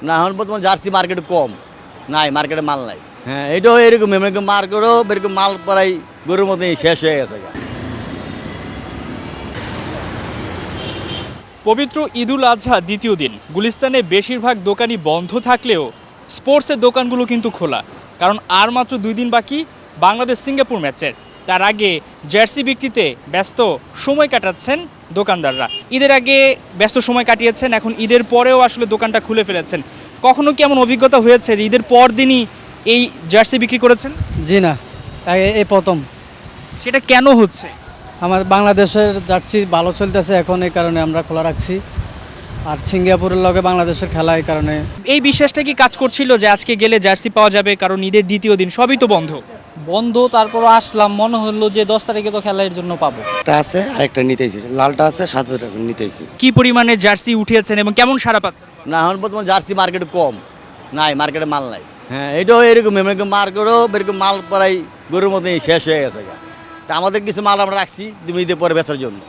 না এখন বর্তমান জার্সি মার্কেটে কম নাই, মার্কেটে মাল নাই। হ্যাঁ এটাও এরকম এরকম মার্কেটও এরকম মাল প্রায় গরুর মতোই শেষ হয়ে গেছে। পবিত্র ঈদুল আজহা দ্বিতীয় দিন গুলিস্তানে বেশিরভাগ দোকানই বন্ধ থাকলেও স্পোর্টসের দোকানগুলো কিন্তু খোলা, কারণ আর মাত্র 2 দিন বাকি বাংলাদেশ সিঙ্গাপুর ম্যাচের। তার আগে জার্সি বিক্রিতে ব্যস্ত সময় কাটাচ্ছেন দোকানদাররা। ঈদের আগে ব্যস্ত সময় কাটিয়েছেন, এখন ঈদের পরেও আসলে দোকানটা খুলে ফেলেছেন। কখনো কি এমন অভিজ্ঞতা হয়েছে যে ঈদের পর দিনই এই জার্সি বিক্রি করেছেন? জি না, এই প্রথম। সেটা কেন হচ্ছে? আমাদের বাংলাদেশের জার্সি ভালো চলতেছে এখন, এই কারণে আমরা খোলা রাখছি। আর সিঙ্গাপুরের লগে বাংলাদেশের খেলা, এই কারণে। এই বিশ্বাসটা কি কাজ করছিল যে আজকে গেলে জার্সি পাওয়া যাবে, কারণ ঈদের দ্বিতীয় দিন সবই তো বন্ধ? বন্ধ, তারপর আসলাম, মনে হলো যে 10 তারিখে তো খেলার জন্য পাবো। একটা আছে আরেকটা নিতেছি, লালটা আছে সাদাটা নিতেছি। কি পরিমাণে জার্সি উঠিয়েছেন এবং কেমন সাড়া পাচ্ছেন? না এখন বর্তমান জার্সি মার্কেটে কম নাই, মার্কেটে মাল নাই। হ্যাঁ এটাও এরকম এরকম মার্কেটও এরকম মাল প্রায় গরুর মতোই শেষ হয়ে গেছে। তা আমাদের কিছু মাল আমরা রাখছি ঈদের পরে বেচার জন্য।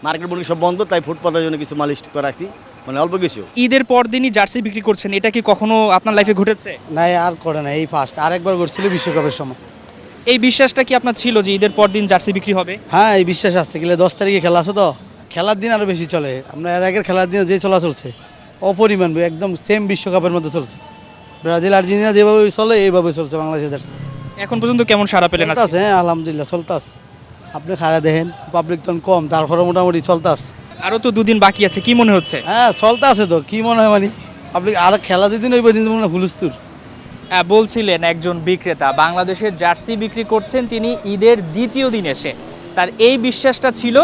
মার্কেট মনে সব বন্ধ, তাই ফুটপাতের জন্য কিছু মাল স্টক করে রাখছি, মানে অল্প কিছু। ঈদের পর দিনই জার্সি বিক্রি করছেন, এটা কি কখনো আপনার লাইফে ঘটেছে? নাই, আর করে না, এই ফার্স্ট। আরেকবার করছিল বিশ্বকাপের সময়। এই বিশ্বাসটা কি আপনার ছিল যে ঈদের পর দিন জার্সি বিক্রি হবে? হ্যাঁ, এই বিশ্বাস আসতে গেলে 10 তারিখে খেলা আছে তো, খেলার দিন আরও বেশি চলে। আমরা এর আগের খেলার দিনে যে চলা চলছে অপরিমাণ, একদম সেম বিশ্বকাপের মধ্যে চলছে। ব্রাজিল আর্জেন্টিনা যেভাবে চলে এইভাবে চলছে বাংলাদেশের জার্সি। এখন পর্যন্ত কেমন সাড়া পেলেন? চলতেছে, হ্যাঁ আলহামদুলিল্লাহ চলতেছে। আপনি খাড়া দেখেন, পাবলিক তখন কম, তারপরে মোটামুটি চলতেছে। আরও তো 2 দিন বাকি আছে, কি মনে হচ্ছে? হ্যাঁ চলতেছে তো, কি মনে হয় মানে পাবলিক আর খেলা দিন ওই দিন মনে হয় হুলস্থুর। বলছিলেন একজন বিক্রেতা বাংলাদেশের জার্সি বিক্রি করছেন তিনি ঈদের দ্বিতীয় দিন এসে। তার এই বিশ্বাসটা ছিল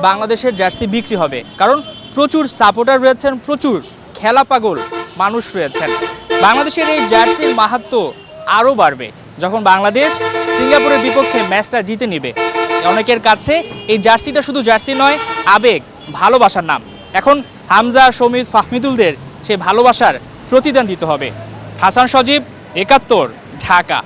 বাংলাদেশের জার্সি বিক্রি হবে, কারণ প্রচুর সাপোর্টার রয়েছেন, প্রচুর খেলা পাগল মানুষ রয়েছেন। বাংলাদেশের এই জার্সির মাহাত্ম্য আরও বাড়বে যখন বাংলাদেশ সিঙ্গাপুরের বিপক্ষে ম্যাচটা জিতে নেবে। অনেকের কাছে এই জার্সিটা শুধু জার্সি নয়, আবেগ, ভালোবাসার নাম। এখন হামজা, শমীদ, ফাহমিদুলদের সেই ভালোবাসার প্রতিদান দিতে হবে। হাসান সজীব, 71, ঢাকা।